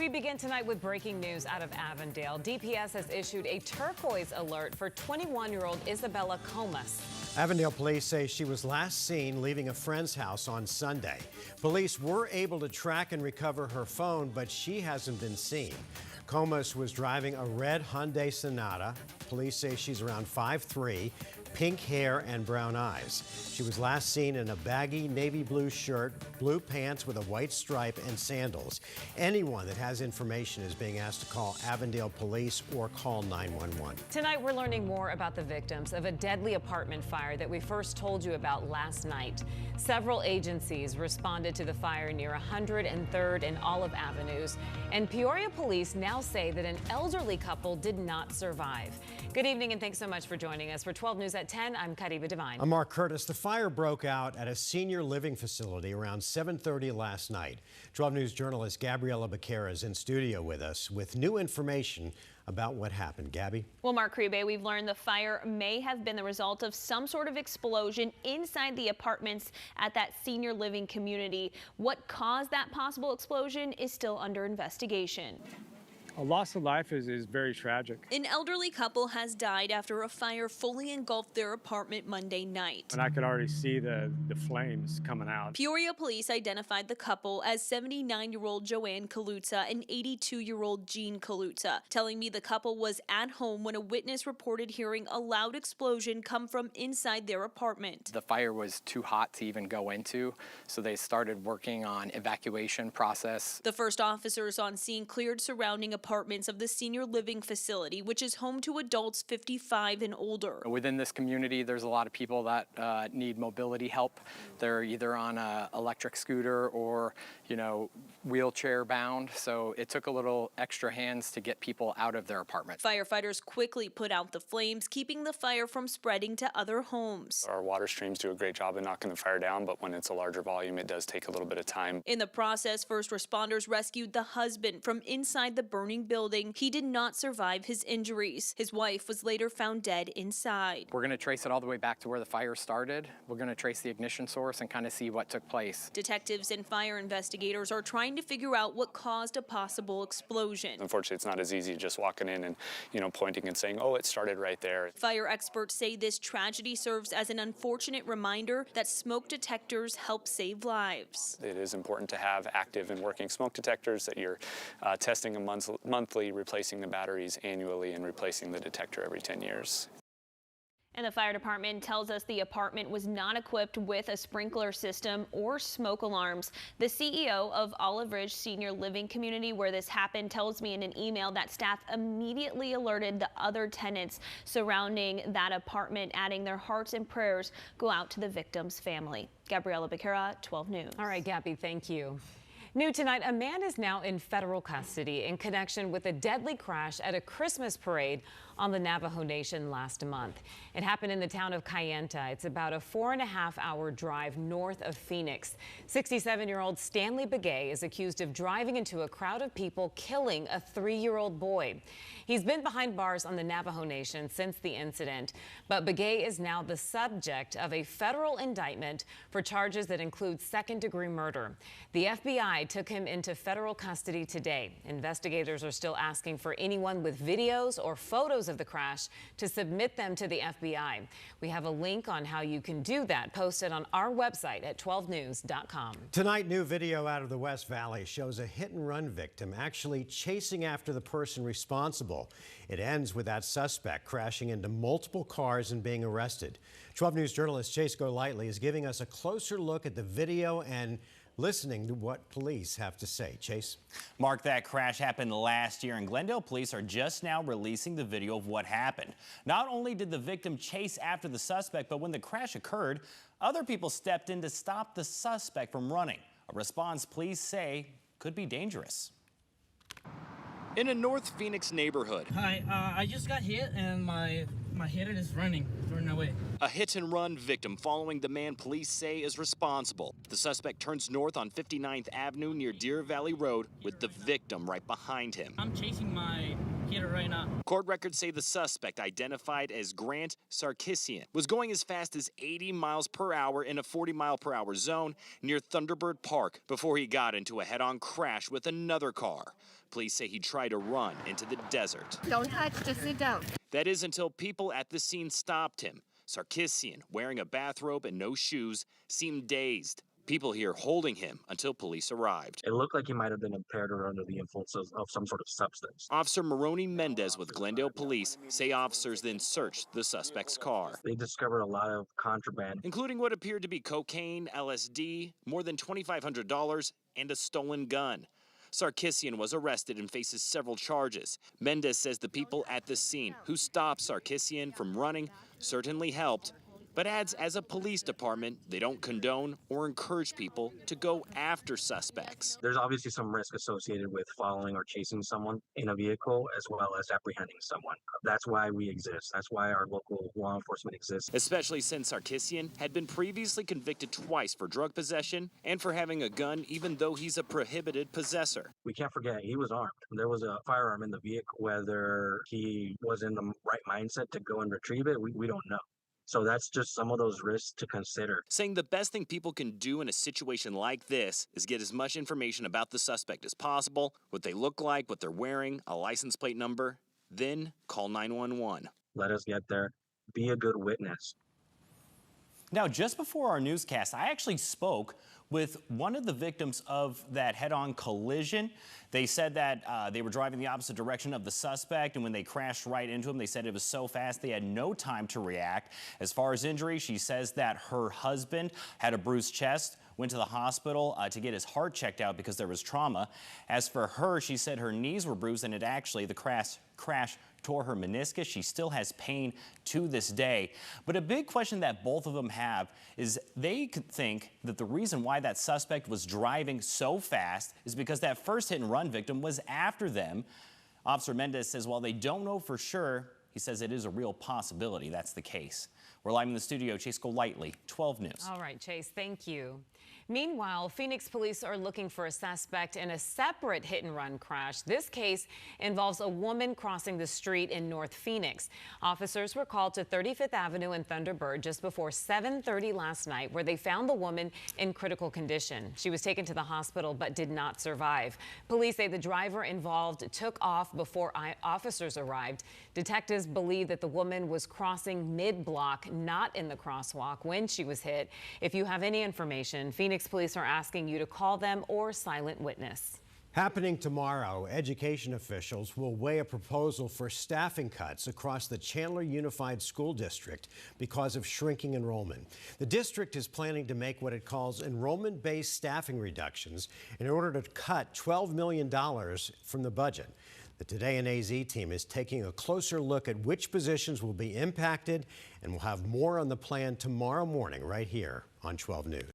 We begin tonight with breaking news out of Avondale. DPS has issued a turquoise alert for 21-year-old Isabella Comas. Avondale police say she was last seen leaving a friend's house on Sunday. Police were able to track and recover her phone, but she hasn't been seen. Comas was driving a red Hyundai Sonata. Police say she's around 5'3", pink hair and brown eyes. She was last seen in a baggy navy blue shirt, blue pants with a white stripe, and sandals. Anyone that has information is being asked to call Avondale Police or call 911. Tonight, we're learning more about the victims of a deadly apartment fire that we first told you about last night. Several agencies responded to the fire near 103rd and Olive Avenues, and Peoria police now say that an elderly couple did not survive. Good evening and thanks so much for joining us. For 12 News at 10, I'm Kariba Devine. I'm Mark Curtis. The fire broke out at a senior living facility around 7:30 last night. 12 News journalist Gabriela Becerra is in studio with us with new information about what happened. Gabby? Well, Mark Kribe, we've learned the fire may have been the result of some sort of explosion inside the apartments at that senior living community. What caused that possible explosion is still under investigation. A loss of life is very tragic. An elderly couple has died after a fire fully engulfed their apartment Monday night. And I could already see the flames coming out. Peoria police identified the couple as 79-year-old Joanne Kalutza and 82-year-old Jean Kalutza, telling me the couple was at home when a witness reported hearing a loud explosion come from inside their apartment. The fire was too hot to even go into, so they started working on evacuation process. The first officers on scene cleared surrounding apartments of the senior living facility, which is home to adults 55 and older. Within this community, there's a lot of people that need mobility help. They're either on an electric scooter or, wheelchair bound. So it took a little extra hands to get people out of their apartment. Firefighters quickly put out the flames, keeping the fire from spreading to other homes. Our water streams do a great job of knocking the fire down, but when it's a larger volume, it does take a little bit of time. In the process, first responders rescued the husband from inside the burning building. He did not survive his injuries. His wife was later found dead inside. We're going to trace it all the way back to where the fire started. We're going to trace the ignition source and kind of see what took place. Detectives and fire investigators are trying to figure out what caused a possible explosion. Unfortunately, it's not as easy just walking in and, pointing and saying, oh, it started right there. Fire experts say this tragedy serves as an unfortunate reminder that smoke detectors help save lives. It is important to have active and working smoke detectors that you're testing them monthly, replacing the batteries annually, and replacing the detector every 10 years. And the fire department tells us the apartment was not equipped with a sprinkler system or smoke alarms. The CEO of Olive Ridge Senior Living Community, where this happened, tells me in an email that staff immediately alerted the other tenants surrounding that apartment, adding their hearts and prayers go out to the victim's family. Gabriela Becerra, 12 News. All right, Gabby, thank you. New tonight, a man is now in federal custody in connection with a deadly crash at a Christmas parade on the Navajo Nation last month. It happened in the town of Kayenta. It's about a 4.5-hour drive north of Phoenix. 67-year-old Stanley Begay is accused of driving into a crowd of people, killing a 3-year-old boy. He's been behind bars on the Navajo Nation since the incident, but Begay is now the subject of a federal indictment for charges that include second-degree murder. The FBI took him into federal custody today. Investigators are still asking for anyone with videos or photos of the crash to submit them to the FBI. We have a link on how you can do that posted on our website at 12news.com. Tonight, new video out of the West Valley shows a hit-and-run victim actually chasing after the person responsible. It ends with that suspect crashing into multiple cars and being arrested. 12 News journalist Chase Golightly is giving us a closer look at the video and listening to what police have to say. Chase? Mark, that crash happened last year, and Glendale police are just now releasing the video of what happened. Not only did the victim chase after the suspect, but when the crash occurred, other people stepped in to stop the suspect from running. A response police say could be dangerous. In a North Phoenix neighborhood. Hi, I just got hit and my My hitter is running away. A hit-and-run victim following the man police say is responsible. The suspect turns north on 59th Avenue near Deer Valley Road with the victim right behind him. I'm chasing my hitter right now. Court records say the suspect, identified as Grant Sarkissian, was going as fast as 80 miles per hour in a 40-mile-per-hour zone near Thunderbird Park before he got into a head-on crash with another car. Police say he tried to run into the desert. Don't touch, just sit down. That is until people at the scene stopped him. Sarkissian, wearing a bathrobe and no shoes, seemed dazed. People here holding him until police arrived. It looked like he might have been impaired or under the influence of some sort of substance. Officer Maroni Mendez with Glendale Police say officers then searched the suspect's car. They discovered a lot of contraband, including what appeared to be cocaine, LSD, more than $2,500, and a stolen gun. Sarkissian was arrested and faces several charges. Mendez says the people at the scene who stopped Sarkissian from running certainly helped, but adds as a police department, they don't condone or encourage people to go after suspects. There's obviously some risk associated with following or chasing someone in a vehicle as well as apprehending someone. That's why we exist. That's why our local law enforcement exists. Especially since Sarkissian had been previously convicted twice for drug possession and for having a gun even though he's a prohibited possessor. We can't forget he was armed. There was a firearm in the vehicle. Whether he was in the right mindset to go and retrieve it, we don't know. So that's just some of those risks to consider. Saying the best thing people can do in a situation like this is get as much information about the suspect as possible, what they look like, what they're wearing, a license plate number, then call 911. Let us get there. Be a good witness. Now, just before our newscast, I actually spoke with one of the victims of that head-on collision. They said that they were driving the opposite direction of the suspect, and when they crashed right into him, they said it was so fast they had no time to react. As far as injury, she says that her husband had a bruised chest, went to the hospital to get his heart checked out because there was trauma. As for her, she said her knees were bruised, and the crash tore her meniscus. She still has pain to this day. But a big question that both of them have is they could think that the reason why that suspect was driving so fast is because that first hit-and-run victim was after them. Officer Mendez says while they don't know for sure, he says it is a real possibility that's the case. We're live in the studio. Chase Golightly, 12 News. All right, Chase, thank you. Meanwhile, Phoenix police are looking for a suspect in a separate hit-and-run crash. This case involves a woman crossing the street in North Phoenix. Officers were called to 35th Avenue and Thunderbird just before 7:30 last night, where they found the woman in critical condition. She was taken to the hospital but did not survive. Police say the driver involved took off before officers arrived. Detectives believe that the woman was crossing mid-block, not in the crosswalk, when she was hit. If you have any information, Phoenix police are asking you to call them or silent witness. Happening tomorrow, education officials will weigh a proposal for staffing cuts across the Chandler Unified School District because of shrinking enrollment. The district is planning to make what it calls enrollment-based staffing reductions in order to cut $12 million from the budget. The Today in AZ team is taking a closer look at which positions will be impacted, and we'll have more on the plan tomorrow morning right here on 12 News.